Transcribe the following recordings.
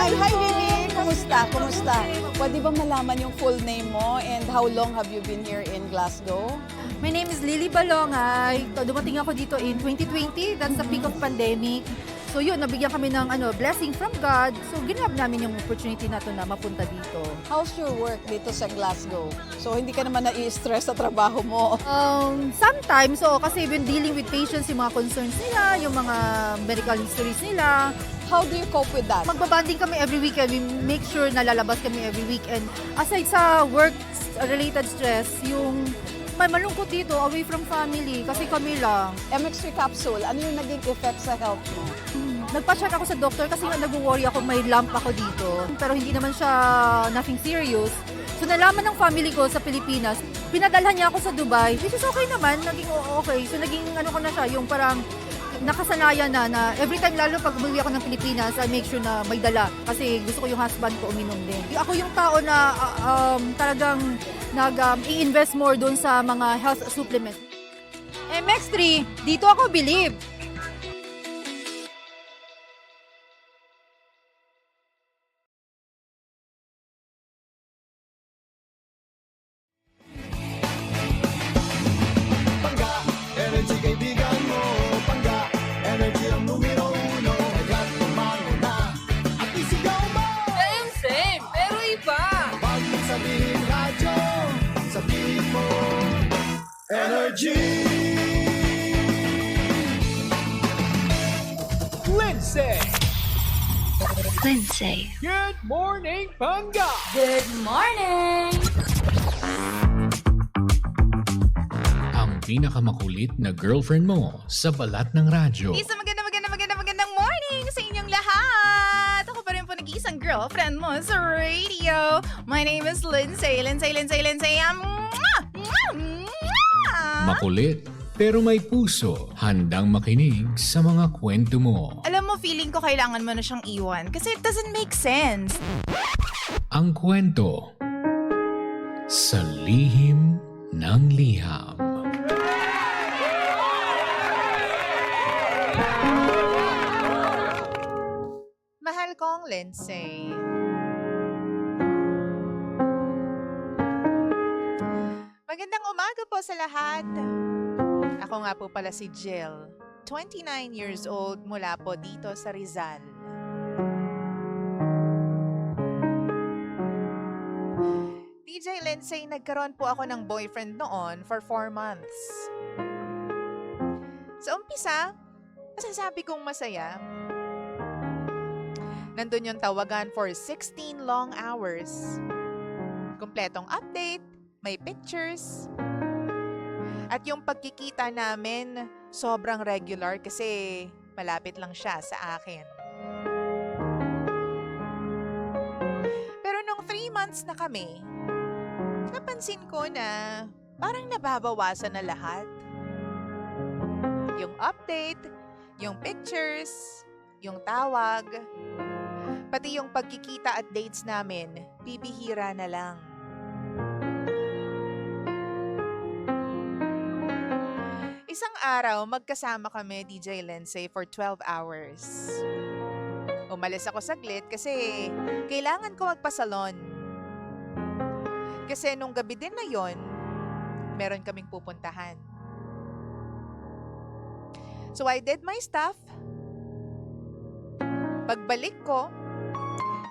Hi, Vivi! Kumusta? Kumusta? Pwede ba malaman yung full name mo and how long have you been here in Glasgow? My name is Lily Balongay. Dumating ako dito in 2020. That's the peak of pandemic. So yun, nabigyan kami ng blessing from God. So ginab namin yung opportunity na to na mapunta dito. How's your work dito sa Glasgow? So hindi ka naman nai-stress sa trabaho mo? Sometimes, kasi we've been dealing with patients, yung mga concerns nila, yung mga medical histories nila. How do you cope with that? Magbabanding kami every weekend. We make sure na lalabas kami every weekend. Aside sa work-related stress, yung may malungkot dito, away from family, kasi kami lang. MX3 capsule, ano yung naging effect sa health mo? Nagpa-check ako sa doctor kasi nga nag-worry ako may lump ako dito. Pero hindi naman siya nothing serious. So nalaman ng family ko sa Pilipinas, pinadalhan niya ako sa Dubai, which is okay naman, naging okay. So naging ko na siya, yung parang nakasanayan na every time, lalo pag umuwi ako ng Pilipinas, I make sure na may dala. Kasi gusto ko yung husband ko uminom din. Ako yung tao na talagang i-invest more doon sa mga health supplements. MX3, dito ako believe. Energy kaibigan mo, Pangga, energy ang numero uno. Kaya't tumalo na at isigaw mo. Same, pero iba. Pag sabihin radyo, sabihin mo energy. Lindsay. Good morning, Pangga! Good morning! Ang pinakamakulit na girlfriend mo sa balat ng radyo. Isang magandang morning sa inyong lahat! Ako pa rin po nag-iisang girlfriend mo sa radio. My name is Lindsay. Makulit, pero may puso. Handang makinig sa mga kwento mo. Alam mo, feeling ko kailangan mo na siyang iwan kasi it doesn't make sense. Ang kwento sa lihim ng liham. Mahal kong Lindsay. Magandang umaga po sa lahat. Ako nga po pala si Jill, 29 years old, mula po dito sa Rizal. DJ Lindsay, nagkaroon po ako ng boyfriend noon for 4 months. Sa umpisa, masasabi kong masaya. Nandun yung tawagan for 16 long hours. Kompletong update, may pictures. At yung pagkikita namin, sobrang regular kasi malapit lang siya sa akin. Pero nung 3 months na kami, napansin ko na parang nababawasan na lahat. Yung update, yung pictures, yung tawag, pati yung pagkikita at dates namin, bibihira na lang. Isang araw, magkasama kami, DJ Lindsay, for 12 hours. Umalis ako saglit kasi kailangan ko magpasalon. Kasi nung gabi din na yon, meron kaming pupuntahan. So I did my stuff. Pagbalik ko,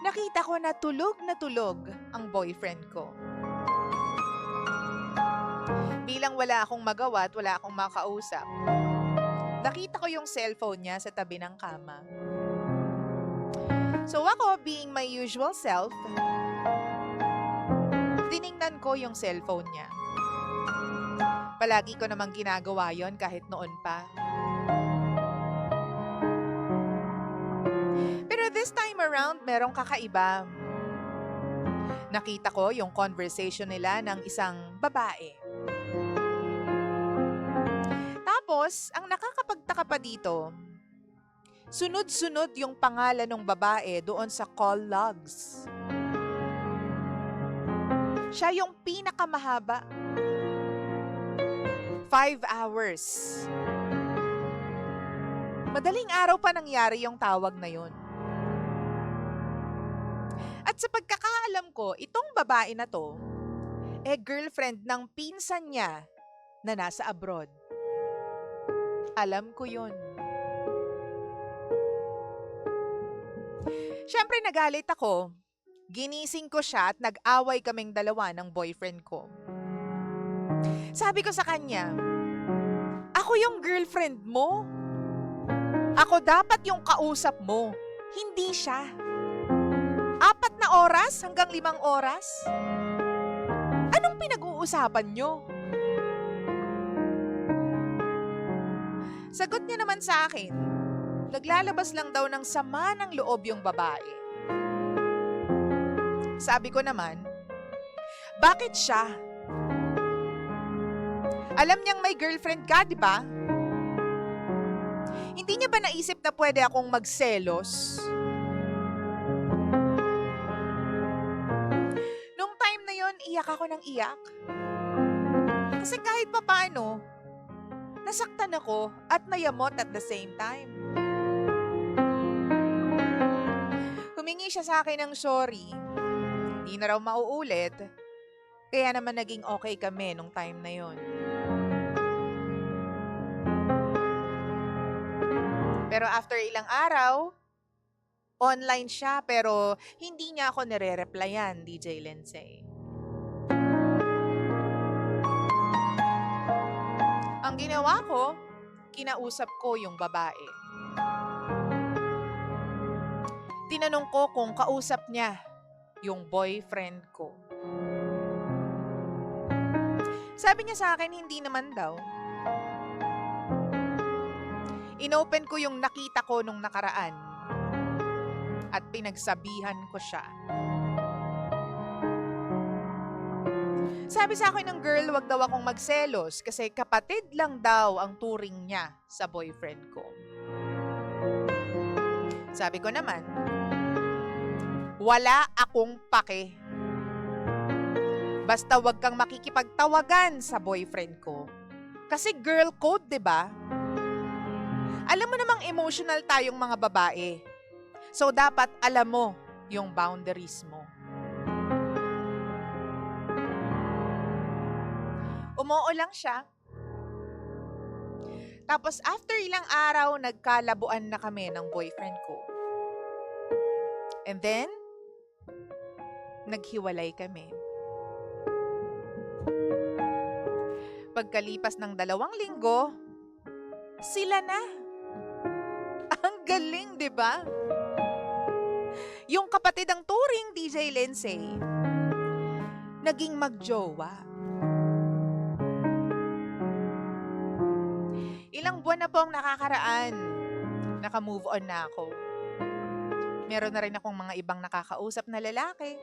nakita ko na tulog ang boyfriend ko. Bilang wala akong magawa at wala akong makausap, nakita ko yung cellphone niya sa tabi ng kama. So ako, being my usual self, tiningnan ko yung cellphone niya. Palagi ko namang ginagawa yon kahit noon pa. Pero this time around, merong kakaiba. Nakita ko yung conversation nila ng isang babae. Tapos, ang nakakapagtaka pa dito, sunod-sunod yung pangalan ng babae doon sa call logs. Siya yung pinakamahaba. 5 hours. Madaling araw pa nangyari yung tawag na yun. At sa pagkakaalam ko, itong babae na to, girlfriend ng pinsan niya na nasa abroad. Alam ko yun. Siyempre nagalit ako. Ginising ko siya at nag-away kaming dalawa ng boyfriend ko. Sabi ko sa kanya, ako yung girlfriend mo. Ako dapat yung kausap mo, hindi siya. 4 na oras hanggang 5 oras? Anong pinag-uusapan nyo? Sagot niya naman sa akin, naglalabas lang daw ng sama ng loob yung babae. Sabi ko naman, bakit siya? Alam niyang may girlfriend ka, di ba? Hindi niya ba naisip na pwede akong magselos? Nung time na yon, iyak ako ng iyak. Kasi kahit papaano, nasaktan ako at nayamot at the same time. Humingi siya sa akin ng sorry. Hindi na raw mauulit. Kaya naman naging okay kami nung time na yon. Pero after ilang araw, online siya pero hindi niya ako nire-replyan, DJ Lindsay. Ang ginawa ko, kinausap ko yung babae. Tinanong ko kung kausap niya yung boyfriend ko. Sabi niya sa akin, hindi naman daw. Inopen ko yung nakita ko nung nakaraan at pinagsabihan ko siya. Sabi sa akin ng girl, wag daw akong magselos kasi kapatid lang daw ang turing niya sa boyfriend ko. Sabi ko naman, wala akong pake. Basta wag kang makikipagtawagan sa boyfriend ko. Kasi girl code, 'di ba? Alam mo namang emotional tayong mga babae. So dapat alam mo yung boundaries mo. Umuo lang siya. Tapos after ilang araw, nagkalabuan na kami ng boyfriend ko. And then, naghiwalay kami. Pagkalipas ng 2 linggo, sila na. Ang galing, di ba? Yung kapatid ang turing, DJ Lindsay, naging magjowa. Ilang buwan na po ang nakakaraan. Naka-move on na ako. Meron na rin akong mga ibang nakakausap na lalaki.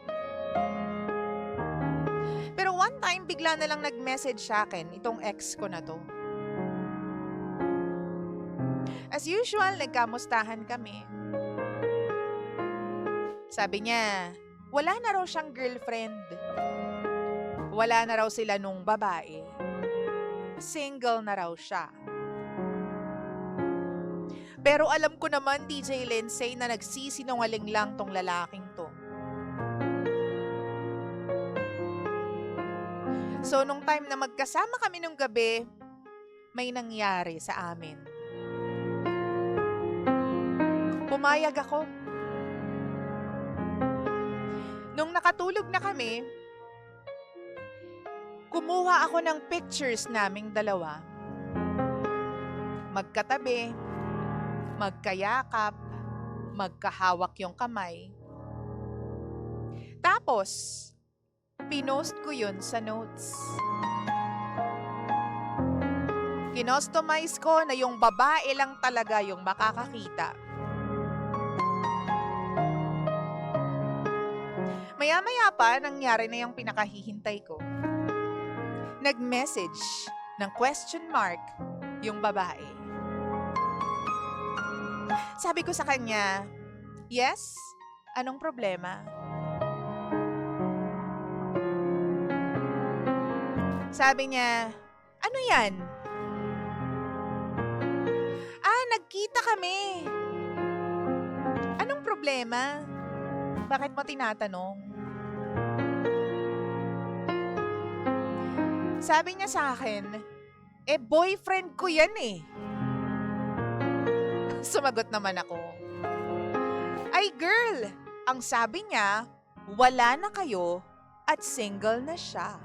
Pero one time, bigla na lang nag-message sa akin, itong ex ko na to. As usual, nagkamustahan kami. Sabi niya, wala na raw siyang girlfriend. Wala na raw sila nung babae. Single na raw siya. Pero alam ko naman, DJ Lindsay, na nagsisinungaling lang tong lalaking to. So, nung time na magkasama kami nung gabi, may nangyari sa amin. Pumayag ako. Nung nakatulog na kami, kumuha ako ng pictures naming dalawa. Magkatabi, magkayakap, magkahawak yung kamay. Tapos, pinost ko yun sa notes. Kinostomize ko na yung babae lang talaga yung makakakita. Maya-maya pa, nangyari na yung pinakahihintay ko. Nag-message ng question mark yung babae. Sabi ko sa kanya, yes? Anong problema? Sabi niya, ano yan? Nagkita kami. Anong problema? Bakit mo tinatanong? Sabi niya sa akin, boyfriend ko yan eh. Sumagot naman ako, ay girl, ang sabi niya, wala na kayo at single na siya.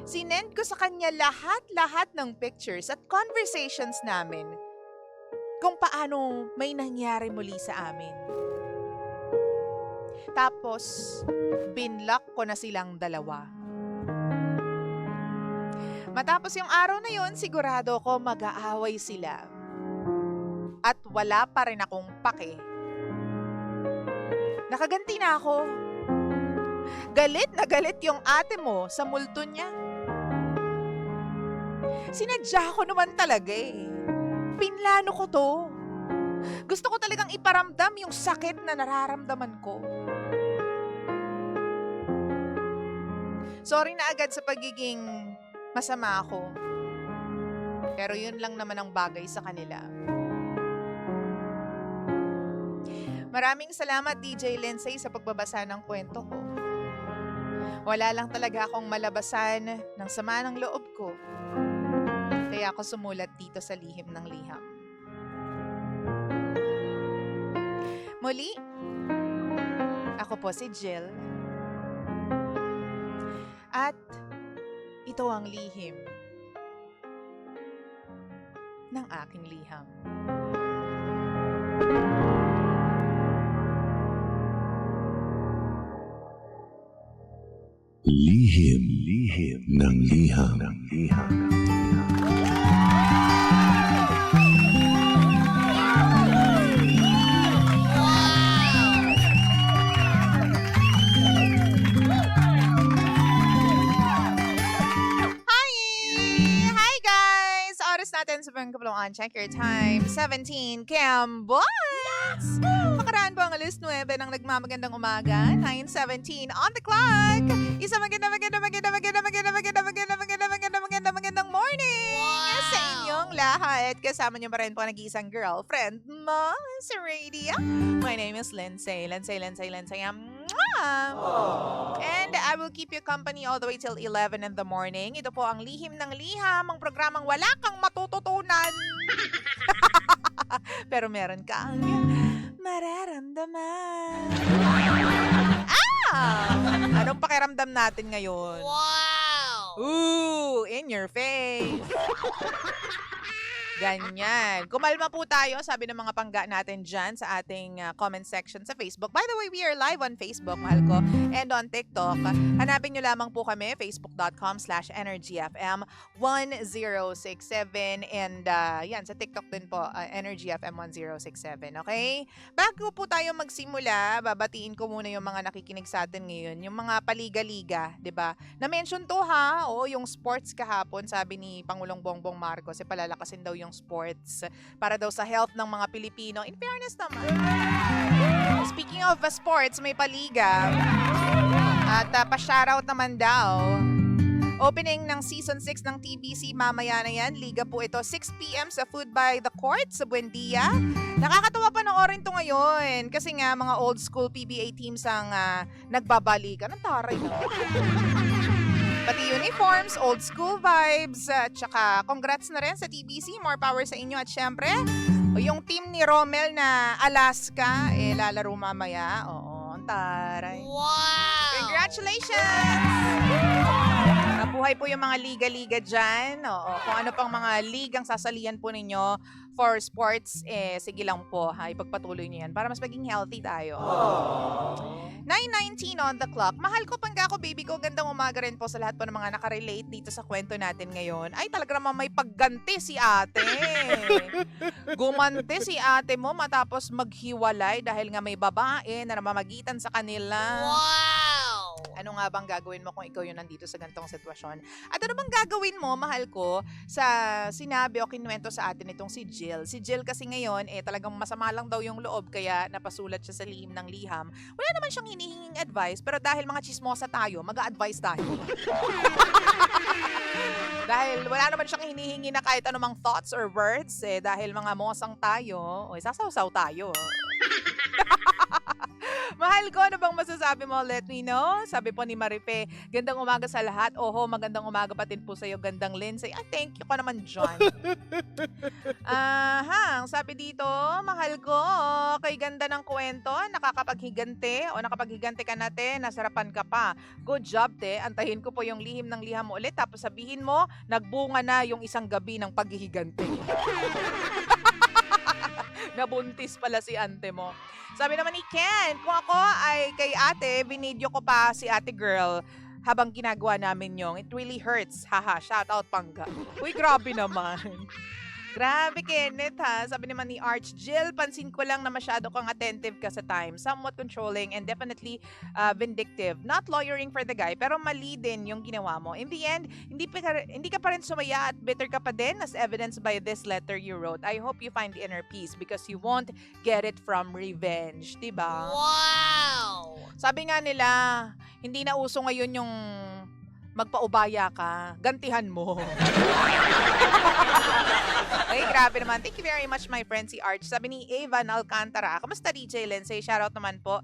Sinend ko sa kanya lahat-lahat ng pictures at conversations namin kung paano may nangyari muli sa amin. Tapos, binlock ko na silang dalawa. Matapos yung araw na yon, sigurado ko mag-aaway sila. At wala pa rin akong pake. Nakaganti na ako. Galit na galit yung ate mo sa multo niya. Sinadya ko naman talaga eh. Pinlano ko to. Gusto ko talagang iparamdam yung sakit na nararamdaman ko. Sorry na agad sa pagiging masama ako. Pero yun lang naman ang bagay sa kanila. Maraming salamat DJ Lindsay sa pagbabasa ng kwento ko. Wala lang talaga akong malabasan ng sama ng loob ko. Kaya ako sumulat dito sa Lihim ng Liham. Muli, ako po si Jill. At ito ang lihim ng aking liham. Lihim ng liham. Hi guys! Oras natin sa pangkapulungan. Check your time. 17 Camboys! Makaraan po ang alas 9 ng nagmamagandang umaga. 9:17 on the clock. Isang magandang morning sa inyong lahat. Kasama niyo pa rin po ang nag-iisang girlfriend mo sa radio. My name is Lindsay. And I will keep you company all the way till 11 in the morning. Ito po ang Lihim ng Liham, ang programang wala kang matututunan. Pero meron kang mararamdaman. Anong pakiramdam natin ngayon? Wow! Ooh, in your face. Ganyan. Kumalma po tayo, sabi ng mga pangga natin dyan sa ating comment section sa Facebook. By the way, we are live on Facebook, mahal ko, and on TikTok. Hanapin nyo lamang po kami, facebook.com/energyfm1067. And yan, sa TikTok din po, energyfm1067. Okay? Bago po tayo magsimula, babatiin ko muna yung mga nakikinig sa atin ngayon. Yung mga paliga-liga, di ba? Na-mention to ha, yung sports kahapon, sabi ni Pangulong Bongbong Marcos, palalakasin daw yung sports para daw sa health ng mga Pilipino. In fairness naman. Speaking of sports, may paliga. At pa-shoutout naman daw. Opening ng Season 6 ng TBC mamaya na yan. Liga po ito, 6 p.m. sa Food by the Court sa Buendia. Nakakatawa panoorin to ngayon kasi nga mga old school PBA teams ang nagbabalikan. Ang taray na. Pati uniforms, old school vibes, tsaka congrats na rin sa TBC, more power sa inyo. At syempre, yung team ni Romel na Alaska, lalaro mamaya. Oo, ang taray. Wow! Congratulations! Mabuhay po yung mga liga-liga dyan. Oo, kung ano pang mga ligang sasalihan po ninyo for sports, sige lang po, ipagpatuloy nyo yan para mas maging healthy tayo. 9:19 on the clock. Mahal ko, pangga ko, baby ko. Gandang umaga rin po sa lahat po ng mga nakarelate dito sa kwento natin ngayon. Ay, talaga naman may pagganti si ate. Gumante si ate mo matapos maghiwalay dahil nga may babae na namamagitan sa kanila. Wow! Ano nga bang gagawin mo kung ikaw yun nandito sa gantong sitwasyon? At ano bang gagawin mo, mahal ko, sa sinabi o kinuwento sa atin itong si Jill? Si Jill kasi ngayon, talagang masama lang daw yung loob kaya napasulat siya sa Lihim ng Liham. Wala naman siyang hinihinging advice, pero dahil mga chismosa tayo, mag-a-advise tayo. Dahil wala naman siyang hinihingi na kahit anumang thoughts or words eh. Dahil mga mosang tayo, o sasawsaw tayo. Mahal ko, ano bang masasabi mo? Let me know. Sabi po ni Marife, gandang umaga sa lahat. Oho, magandang umaga pa din po sa'yo, gandang Lindsay. Ay, thank you ka naman, John. Sabi dito, mahal ko, kay ganda ng kwento, nakakapaghigante o nakapaghigante ka natin, nasarapan ka pa. Good job, te. Antahin ko po yung lihim ng liham mo ulit, tapos sabihin mo, nagbunga na yung isang gabi ng paghihigante. Nabuntis pala si ante mo. Sabi naman ni Ken, kung ako ay kay ate, binidyo ko pa si ate girl habang ginagawa namin yung it really hurts. Haha, shout out Pangga. Uy, grabe naman. Grabe, Kenneth, ha? Sabi naman ni Arch, Jill, pansin ko lang na masyado kang attentive ka sa time. Somewhat controlling and definitely vindictive. Not lawyering for the guy, pero mali din yung ginawa mo. In the end, hindi ka pa rin sumaya at bitter ka pa din as evidenced by this letter you wrote. I hope you find inner peace because you won't get it from revenge. Diba? Wow! Sabi nga nila, hindi na uso ngayon yung magpaubaya ka, gantihan mo. Ay, grabe naman. Thank you very much, my friend, si Arch. Sabi ni Evan Alcantara, kamusta DJ Lindsay? Shoutout naman po.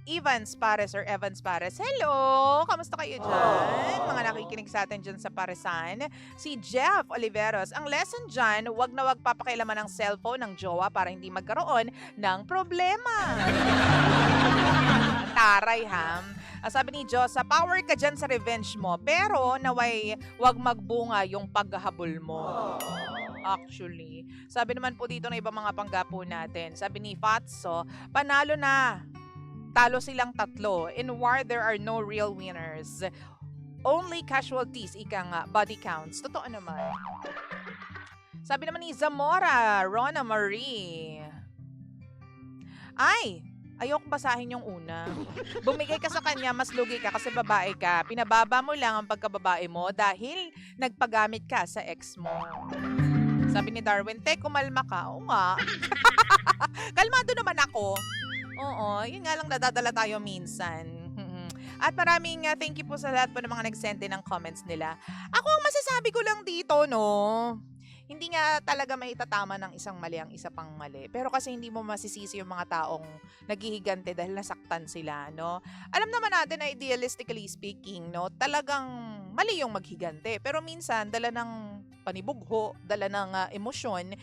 Evans Pares or Evans Pares. Hello! Kamusta kayo dyan? Mga nakikinig sa atin dyan sa Paresan. Si Jeff Oliveros. Ang lesson dyan, wag na wag papakailaman ng cellphone ng jowa para hindi magkaroon ng problema. Taray, ham. Sabi ni Diyos, sa power ka dyan sa revenge mo, pero naway wag magbunga yung paghahabol mo. Actually. Sabi naman po dito ng ibang mga panggapo natin. Sabi ni Fatso, panalo na. Talo silang tatlo. In war, there are no real winners. Only casualties, ika nga, body counts. Totoo naman. Sabi naman ni Zamora, Rona Marie. Ay! Ayok basahin yung una. Bumigay ka sa kanya, mas lugi ka kasi babae ka. Pinababa mo lang ang pagkababae mo dahil nagpagamit ka sa ex mo. Sabi ni Darwin, te, kumalma ka. Oo nga. Kalmado naman ako. Oo, yun nga lang nadadala tayo minsan. At maraming thank you po sa lahat po ng mga nag-send din ng comments nila. Ako ang masasabi ko lang dito, no? Hindi nga talaga maitatama ng isang mali ang isa pang mali. Pero kasi hindi mo masisisi yung mga taong naghihigante dahil nasaktan sila, no? Alam naman natin na idealistically speaking, no? Talagang mali yung maghigante. Pero minsan, dala ng panibugho, dala ng emosyon,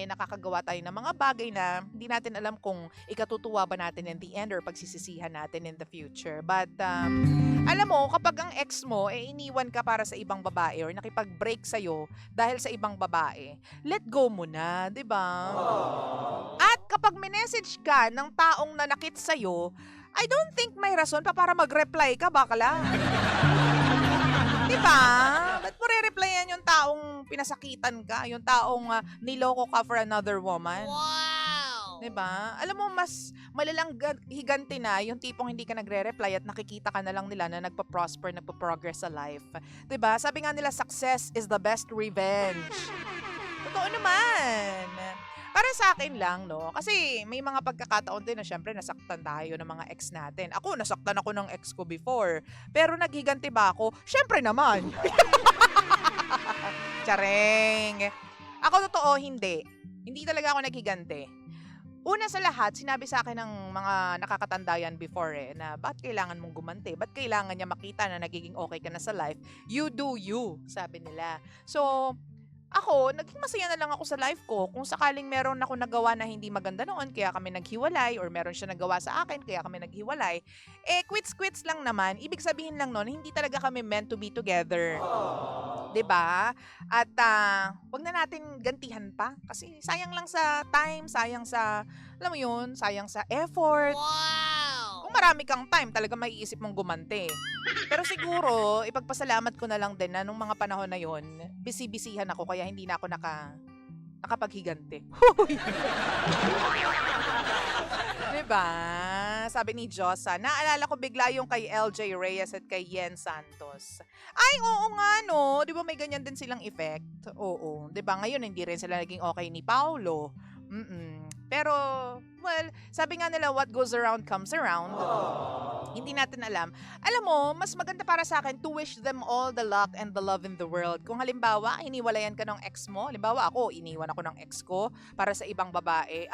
nakakagawa tayo ng mga bagay na hindi natin alam kung ikatutuwa ba natin in the end or pagsisisihan natin in the future. But, alam mo, kapag ang ex mo, iniwan ka para sa ibang babae or nakipag-break sa'yo dahil sa ibang babae, let go mo na, di ba? At kapag minessage ka ng taong nanakit sa'yo, I don't think may rason pa para mag-reply ka, bakla. Diba? Ba't mo re-replyan yung taong pinasakitan ka? Yung taong niloko ka for another woman? Wow! Diba? Alam mo, mas malalang higanti na yung tipong hindi ka nagre-reply at nakikita ka na lang nila na nagpa-prosper, nagpa-progress sa life. Diba? Sabi nga nila, success is the best revenge. Totoo naman. Para sa akin lang, no? Kasi may mga pagkakataon din na syempre nasaktan tayo ng mga ex natin. Ako, nasaktan ako ng ex ko before. Pero naghiganti ba ako? Syempre naman. Tsareng. Ako totoo, hindi. Hindi talaga ako naghiganti. Una sa lahat, sinabi sa akin ng mga nakakatandayan before na ba't kailangan mong gumanti? Ba't kailangan niya makita na nagiging okay ka na sa life? You do you, sabi nila. So, ako, naging masaya na lang ako sa life ko. Kung sakaling meron ako nagawa na hindi maganda noon, kaya kami naghiwalay, or meron siya nagawa sa akin, kaya kami naghiwalay, quits-quits lang naman. Ibig sabihin lang noon, hindi talaga kami meant to be together. 'Di ba? At wag na natin gantihan pa. Kasi sayang lang sa time, sayang sa, alam mo yun, sayang sa effort. Wow! Kung marami kang time, talaga maiisip mong gumante. Pero siguro, ipagpasalamat ko na lang din na nung mga panahon na yon, busy-busyhan ako kaya hindi na ako nakapaghigante. Diba? Sabi ni Josa, naalala ko bigla yung kay LJ Reyes at kay Yen Santos. Ay, oo nga no. Di ba may ganyan din silang effect? Oo. Di ba ngayon hindi rin sila naging okay ni Paulo. Pero, well, Sabi nga nila, what goes around comes around. Hindi natin alam. Alam mo, mas maganda para sa akin to wish them all the luck and the love in the world. Kung halimbawa, iniwalayan ka ng ex mo, halimbawa ako, iniwan ako ng ex ko para sa ibang babae,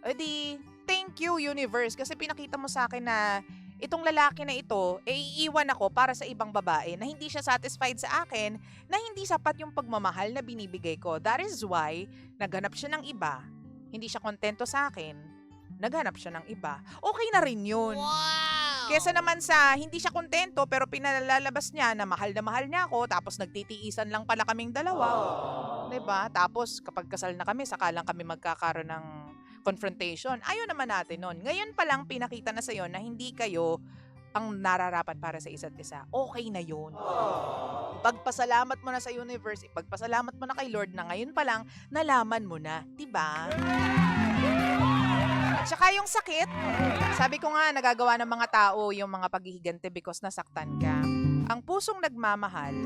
edi, thank you universe kasi pinakita mo sa akin na itong lalaki na ito, iiwan ako para sa ibang babae na hindi siya satisfied sa akin, na hindi sapat yung pagmamahal na binibigay ko. That is why, naghanap siya ng iba. Hindi siya kontento sa akin. Naghanap siya ng iba. Okay na rin yun. Wow! Kesa naman sa hindi siya kontento pero pinalalabas niya na mahal niya ako tapos nagtitiisan lang pala kaming dalawa. 'Di ba? Tapos kapag kasal na kami, saka lang kami magkakaroon ng confrontation. Ayaw naman natin nun. Ngayon pa lang pinakita na sa'yo na hindi kayo ang nararapat para sa isa't isa. Okay na yun. Pagpasalamat mo na sa universe, ipagpasalamat mo na kay Lord na ngayon pa lang nalaman mo na. 'Di ba? Tsaka yung sakit, sabi ko nga, nagagawa ng mga tao yung mga paghihigante because nasaktan ka. Ang pusong nagmamahal,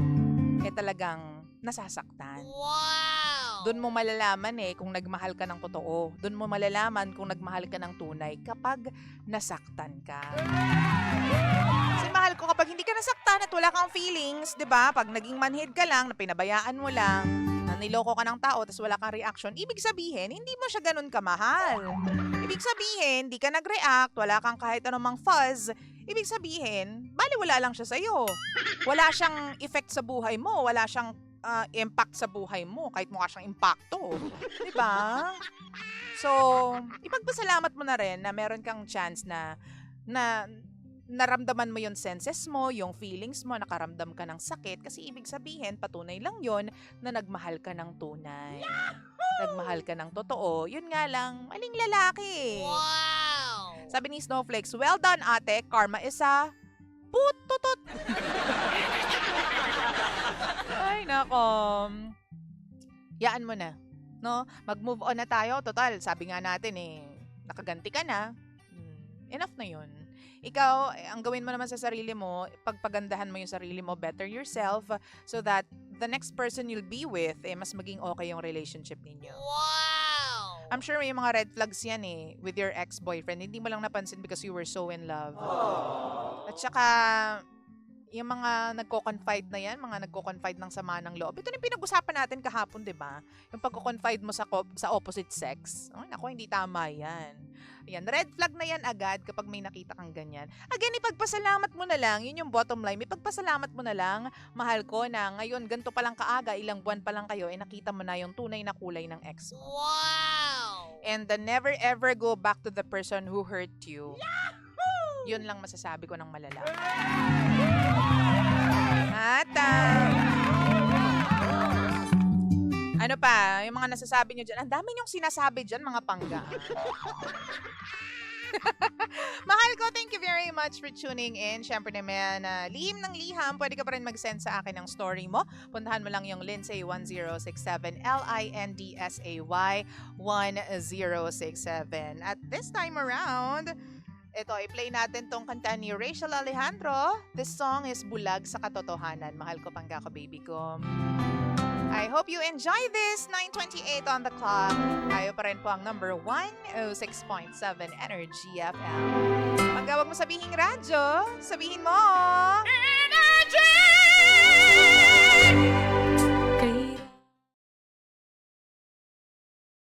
talagang nasasaktan. Wow! Doon mo malalaman kung nagmahal ka ng totoo. Doon mo malalaman kung nagmahal ka ng tunay kapag nasaktan ka. Kasi mahal ko kapag hindi ka nasaktan at wala kang feelings, 'di ba? Pag naging manhid ka lang, na pinabayaan mo lang, na niloko ka ng tao tapos wala kang reaction, ibig sabihin, hindi mo siya ganun kamahal. Ibig sabihin, di ka nag-react, wala kang kahit anumang fuzz, ibig sabihin, baliwala lang siya sa'yo. Wala siyang effect sa buhay mo, wala siyang impact sa buhay mo, kahit mukha siyang impacto. Diba? So, ipagpasalamat mo na rin na meron kang chance na naramdaman mo yung senses mo, yung feelings mo, nakaramdam ka ng sakit, kasi ibig sabihin, patunay lang yon na nagmahal ka ng tunay. Nagmahal ka ng totoo. Yun nga lang, maling lalaki. Wow! Sabi ni Snowflakes, well done ate, karma is a pututut. Ay, nako. Yaan mo na. No? Mag-move on na tayo. Total, sabi nga natin nakaganti ka na. Enough na yun. Ikaw, ang gawin mo naman sa sarili mo, pagpagandahan mo yung sarili mo, better yourself, so that the next person you'll be with, mas maging okay yung relationship ninyo. Wow! I'm sure may mga red flags yan with your ex-boyfriend. Hindi mo lang napansin because you were so in love. At saka, yung mga nagko-confide na yan, mga nagko-confide ng sama ng loob. Ito na yung pinag-usapan natin kahapon, di ba? Yung pagko-confide mo sa opposite sex. Ay, naku, hindi tama yan. Ayan, red flag na yan agad kapag may nakita kang ganyan. Again, ipagpasalamat mo na lang. Yun yung bottom line. Ipagpasalamat mo na lang, mahal ko, na ngayon, ganito pa lang kaaga, ilang buwan pa lang kayo, nakita mo na yung tunay na kulay ng ex mo. Wow! And never ever go back to the person who hurt you. Yahoo! Yun lang masasabi ko ng malala. At, ano pa, yung mga nasasabi nyo dyan, ang dami nyong sinasabi dyan, mga pangga. Mahal ko, thank you very much for tuning in. Siyempre naman, lihim ng liham, pwede ka pa rin mag-send sa akin ng story mo. Puntahan mo lang yung Lindsay1067, Lindsay 1067. At this time around, ito, i-play natin tong kanta ni Rachel Alejandro. This song is Bulag sa Katotohanan. Mahal ko, pangga ko, baby ko. I hope you enjoy this. 9:28 on the clock. Tayo pa rin po ang number 106.7 Energy FM. Pagka wag mo sabihing radyo, sabihin mo... Energy!